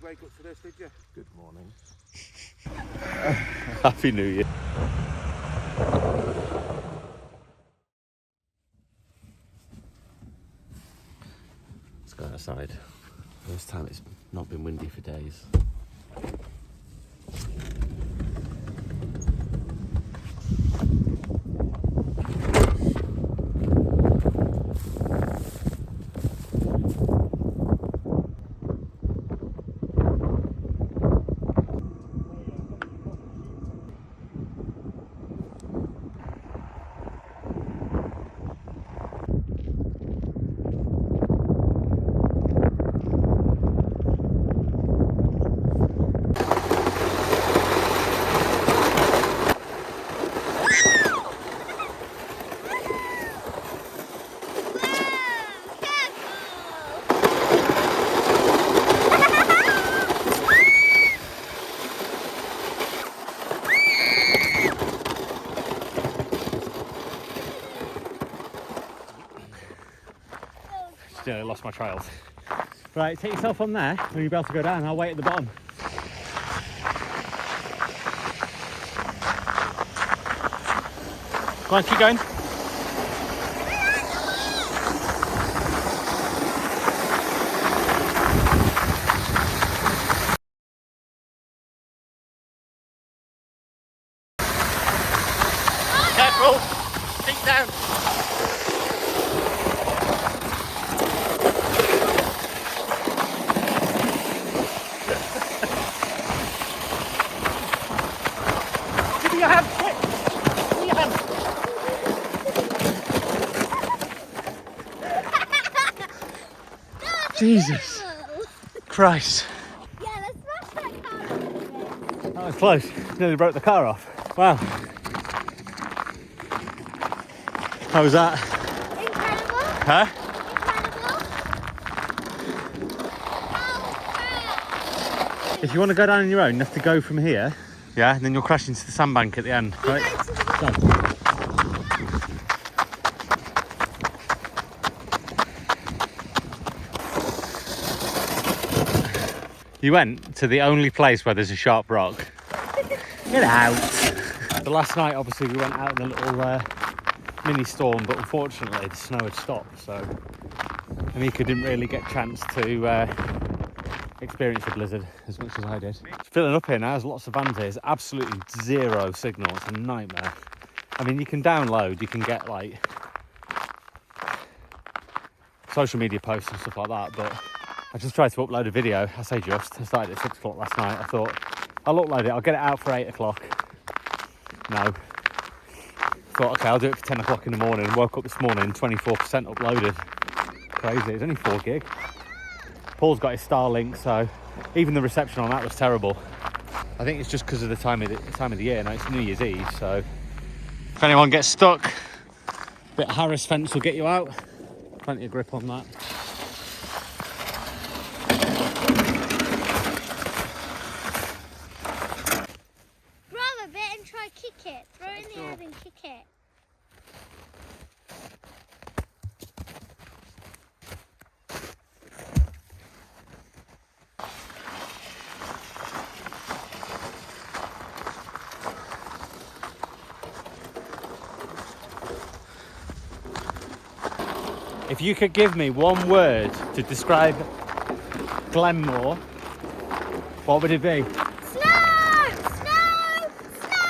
wake up to this, did you? Good morning. Happy New Year. Let's go outside. This time it's not been windy for days. I lost my trails. Right, take yourself on there and you'll be able to go down. I'll wait at the bottom. Go on, keep going. Careful! Feet down! Your hand, quick! Your hand. Jesus Christ! Yeah, let's smash that car off a bit. That was close. Nearly broke the car off. Wow. How was that? Incredible. Huh? Incredible. If you want to go down on your own, you have to go from here. Yeah, and then you'll crash into the sandbank at the end. Right? You went to the only place where there's a sharp rock. Get out! The last night, obviously, we went out in a little mini storm, but unfortunately the snow had stopped, so Amika didn't really get a chance to experience a blizzard as much as I did. It's filling up here now, there's lots of vans here. There's absolutely zero signal, it's a nightmare. I mean, you can download, you can get like social media posts and stuff like that, but I just tried to upload a video. I say just, I started at 6 o'clock last night. I thought, I'll upload it, I'll get it out for 8 o'clock. No. Thought, okay, I'll do it for 10 o'clock in the morning. Woke up this morning, 24% uploaded. Crazy, it's only 4 gig. Paul's got his Starlink, so even the reception on that was terrible. I think it's just because of the time of the year. Now it's New Year's Eve, so if anyone gets stuck, a bit of Harris fence will get you out. Plenty of grip on that. Grab a bit and try kick it. Throw it in the air and kick it. If you could give me one word to describe Glenmore, what would it be? Snow! Snow! Snow!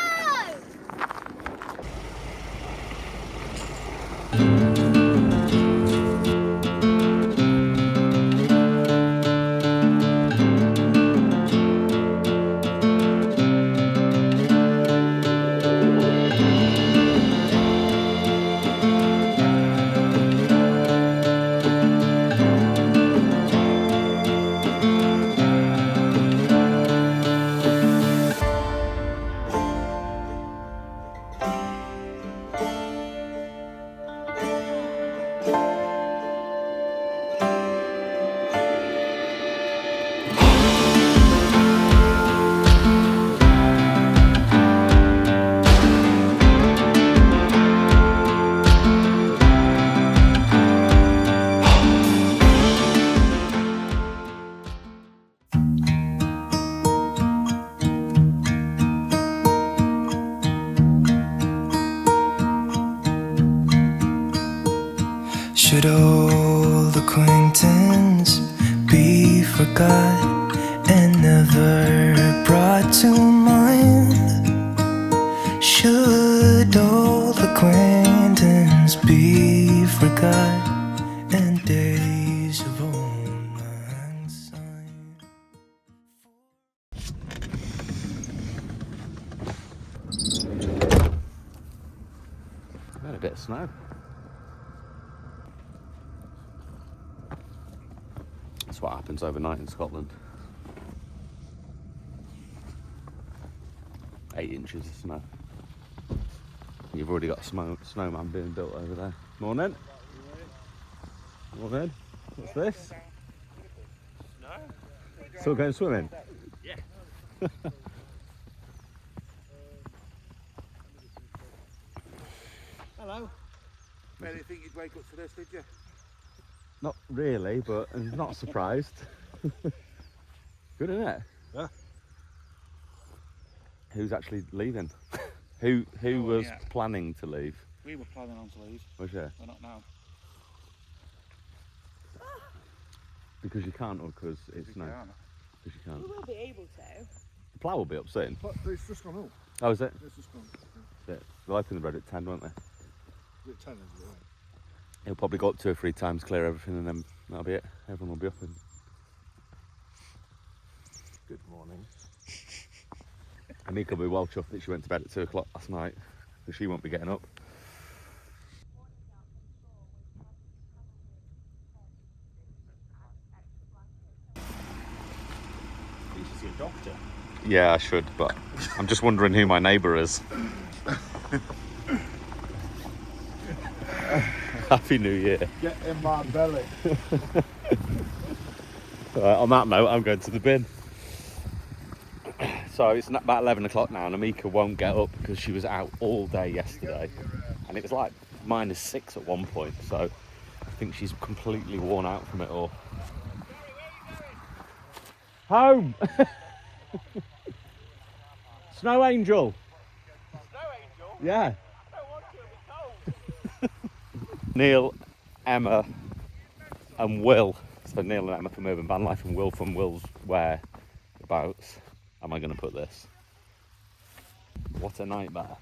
acquaintance be forgot and never brought to mind? Should old acquaintance be forgot and days of old lang syne? Had a bit of snow. That's what happens overnight in Scotland. 8 inches of snow. You've already got a snowman being built over there. Morning. Morning. What's this? No. Still going swimming? Yeah. Hello. I didn't think you'd wake up to this, did you? Not really, but I'm not surprised. Good, isn't it? Yeah. Who's actually leaving? Who was planning to leave? We were planning on to leave. Was you? We're not now. Because you can't, or because it's snow? Because you can't. We will be able to. The plough will be up soon. But it's just gone up. Oh, is it? It's just gone up. Yeah. They'll open the road at 10, won't they? Is it 10, is it? Right? He'll probably go up 2 or 3 times, clear everything, and then that'll be it. Everyone will be up. And... Good morning. Amika will be well chuffed that she went to bed at 2 o'clock last night, because she won't be getting up. You should see a doctor. Yeah, I should, but I'm just wondering who my neighbour is. Happy New Year. Get in my belly. On that note, I'm going to the bin. So it's about 11 o'clock now, and Amika won't get up because she was out all day yesterday, and it was like -6 at one point, so I think she's completely worn out from it all. Home! Snow Angel! Snow Angel? Yeah. I don't want to, it'll be cold. Neil, Emma and Will. So Neil and Emma from Urban Van Life and Will from Will's Whereabouts. Am I going to put this? What a nightmare.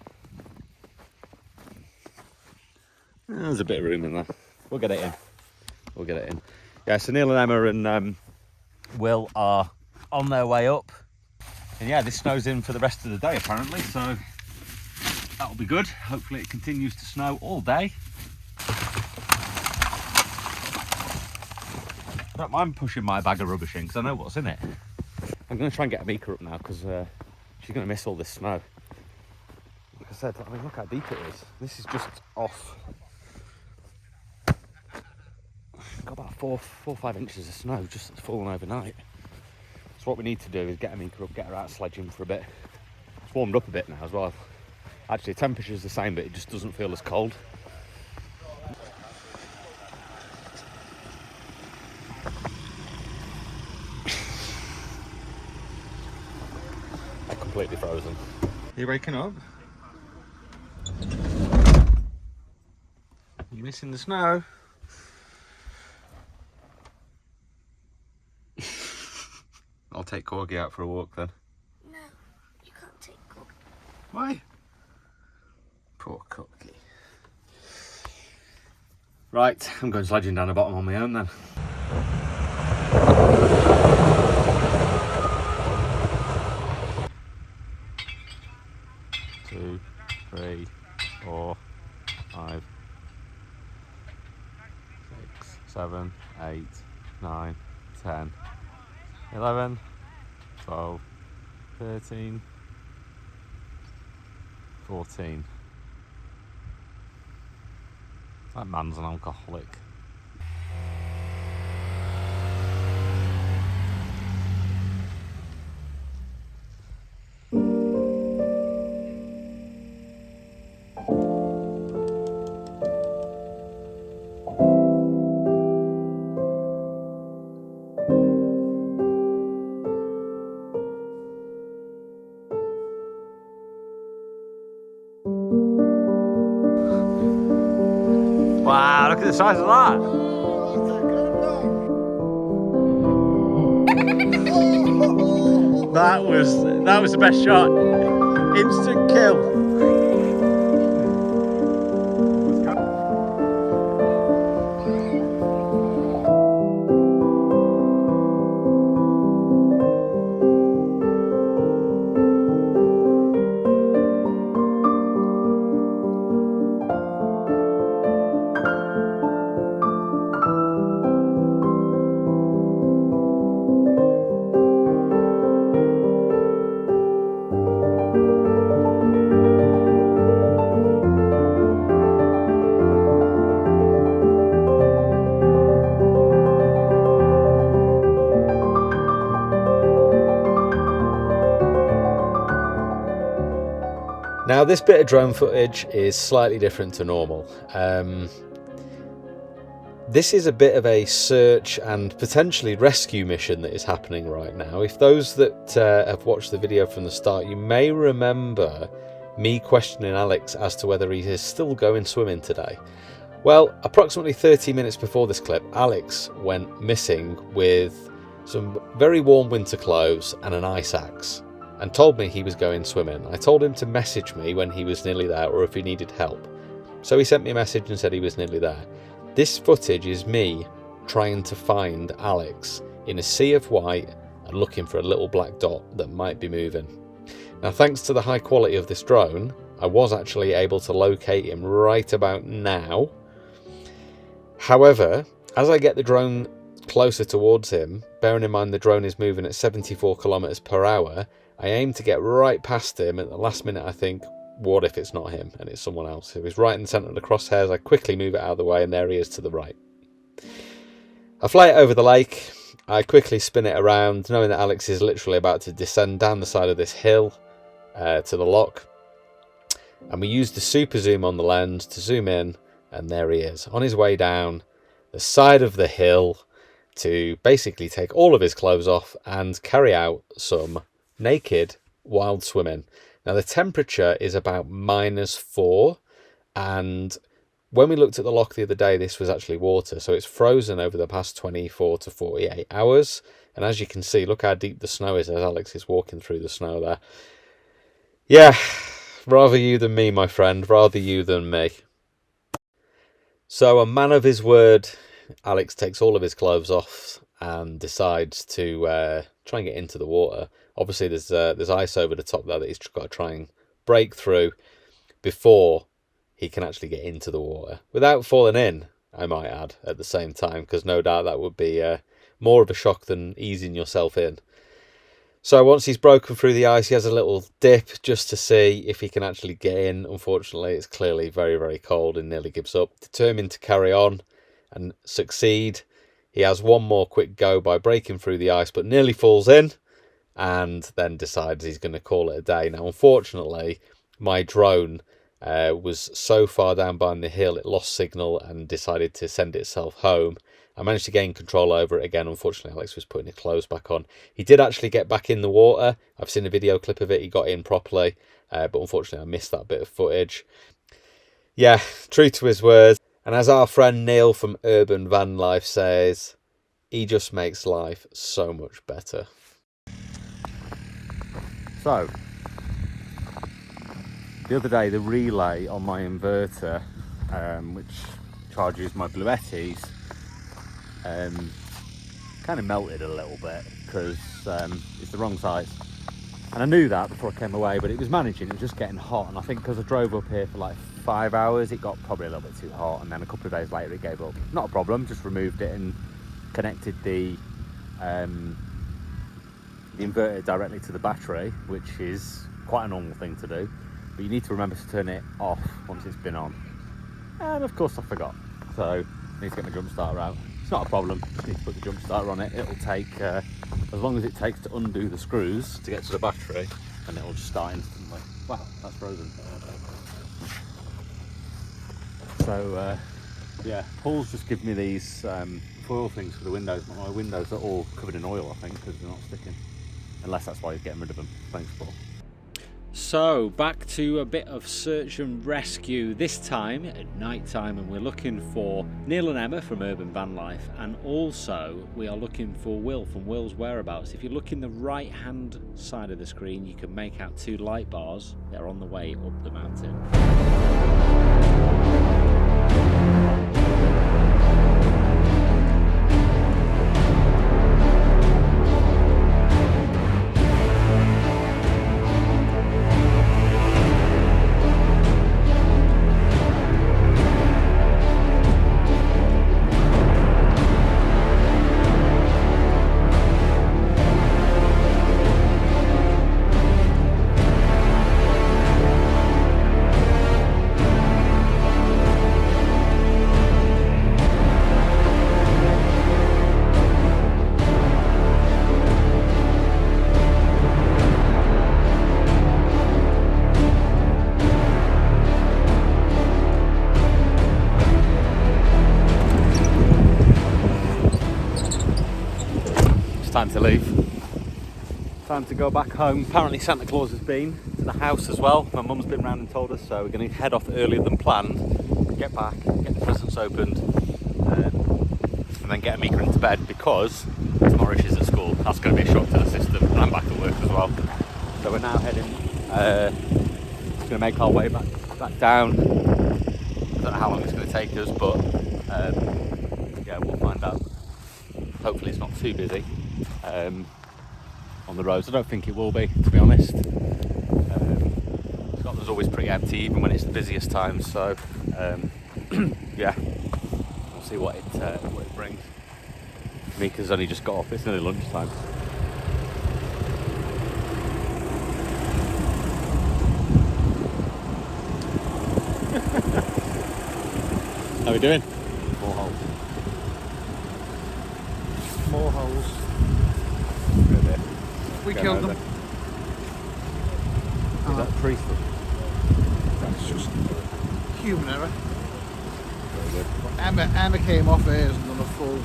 There's a bit of room in there. We'll get it in. We'll get it in. Yeah, so Neil and Emma and Will are on their way up. And yeah, this snow's in for the rest of the day apparently, so that'll be good. Hopefully it continues to snow all day. I don't mind pushing my bag of rubbish in because I know what's in it. I'm going to try and get Amika up now because she's going to miss all this snow. Like I said, I mean, look how deep it is. This is just off. Got about 4 or 5 inches of snow just fallen overnight. So what we need to do is get Amika up, get her out sledging for a bit. It's warmed up a bit now as well. Actually, the temperature's the same, but it just doesn't feel as cold. Completely frozen. You waking up? You missing the snow? I'll take Corgi out for a walk then. No, you can't take Corgi. Why? Poor Corgi. Right, I'm going sledging down the bottom on my own then. 2, 3, 4, 5, 6, 7, 8, 9, 10, 11, 12, 13, 14. That man's an alcoholic. Wow, look at the size of that! Oh, That was the best shot. Instant kill. Now this bit of drone footage is slightly different to normal. This is a bit of a search and potentially rescue mission that is happening right now. If those that have watched the video from the start, you may remember me questioning Alex as to whether he is still going swimming today. Well, approximately 30 minutes before this clip, Alex went missing with some very warm winter clothes and an ice axe, and told me he was going swimming. I told him to message me when he was nearly there or if he needed help. So he sent me a message and said he was nearly there. This footage is me trying to find Alex in a sea of white and looking for a little black dot that might be moving. Now, thanks to the high quality of this drone, I was actually able to locate him right about now. However, as I get the drone closer towards him, bearing in mind the drone is moving at 74 kilometers per hour, I aim to get right past him. At the last minute I think, what if it's not him and it's someone else? So he's right in the centre of the crosshairs. I quickly move it out of the way and there he is to the right. I fly it over the lake. I quickly spin it around, knowing that Alex is literally about to descend down the side of this hill to the lock. And we use the super zoom on the lens to zoom in, and there he is on his way down the side of the hill to basically take all of his clothes off and carry out some naked wild swimming. Now the temperature is about -4, and when we looked at the lock the other day, this was actually water, so it's frozen over the past 24 to 48 hours. And as you can see, look how deep the snow is as Alex is walking through the snow there. Yeah, rather you than me, my friend, rather you than me. So a man of his word, Alex takes all of his clothes off and decides to try and get into the water. Obviously there's ice over the top there that he's got to try and break through before he can actually get into the water, without falling in, I might add, at the same time, because no doubt that would be more of a shock than easing yourself in. So once he's broken through the ice, he has a little dip just to see if he can actually get in. Unfortunately, it's clearly very, very cold and nearly gives up. Determined to carry on and succeed, he has one more quick go by breaking through the ice, but nearly falls in, and then decides he's going to call it a day. Now, unfortunately, my drone was so far down behind the hill, it lost signal and decided to send itself home. I managed to gain control over it again. Unfortunately, Alex was putting his clothes back on. He did actually get back in the water. I've seen a video clip of it. He got in properly, but unfortunately, I missed that bit of footage. Yeah, true to his word. And as our friend Neil from Urban Van Life says, he just makes life so much better. So, the other day, the relay on my inverter, which charges my Bluettis, kind of melted a little bit because it's the wrong size. And I knew that before I came away, but it was managing, it was just getting hot. And I think because I drove up here for like 5 hours, it got probably a little bit too hot. And then a couple of days later, it gave up. Not a problem, just removed it and connected the inverter directly to the battery, which is quite a normal thing to do. But you need to remember to turn it off once it's been on. And of course I forgot. So I need to get my jump starter out. It's not a problem, just need to put the jump starter on it. It'll take as long as it takes to undo the screws to get to the battery, and it'll just start instantly. Wow, that's frozen. So yeah, Paul's just given me these foil things for the windows, but my windows are all covered in oil, I think, because they're not sticking. Unless that's why he's getting rid of them. Thanks, Paul. So back to a bit of search and rescue, this time at night time, and we're looking for Neil and Emma from Urban Van Life, and also we are looking for Will from Will's Whereabouts. If you look in the right hand side of the screen, you can make out two light bars. They're on the way up the mountain. Time to leave. Time to go back home. Apparently Santa Claus has been to the house as well. My mum's been round and told us, so we're going to head off earlier than planned, get back, get the presents opened, and then get Amika into bed, because tomorrow she's at school. That's going to be a shock to the system, and I'm back at work as well. So we're now heading, going to make our way back down. I don't know how long it's going to take us, but yeah, we'll find out. Hopefully it's not too busy on the roads. I don't think it will be, to be honest. Scotland's always pretty empty, even when it's the busiest time. So yeah, we'll see what it brings. Mika's only just got off. It's nearly lunchtime. How are we doing? More holes. More holes. We Go killed over. them. Is that a tree stump? That's just human error. Very good. Emma came off hers and done a full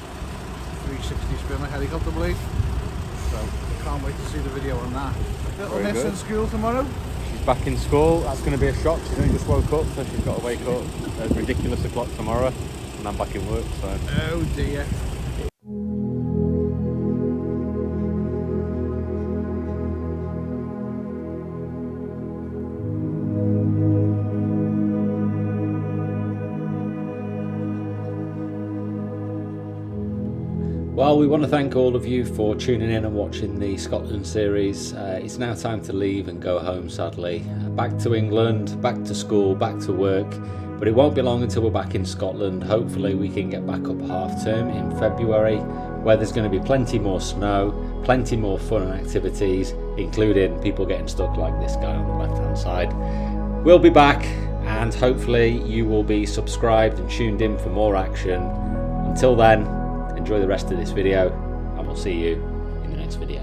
360 spin with helicopter blade. So I can't wait to see the video on that. Little Very miss good. in school tomorrow. She's back in school. That's going to be a shock. She's only just woke up, so she's got to wake up at ridiculous o'clock tomorrow, and I'm back in work. So Oh dear. well, we want to thank all of you for tuning in and watching the Scotland series. It's now time to leave and go home, sadly. Back to England, back to school, back to work. But it won't be long until we're back in Scotland. Hopefully we can get back up half term in February, where there's going to be plenty more snow, plenty more fun and activities, including people getting stuck like this guy on the left hand side. We'll be back, and hopefully you will be subscribed and tuned in for more action. Until then, enjoy the rest of this video, and we'll see you in the next video.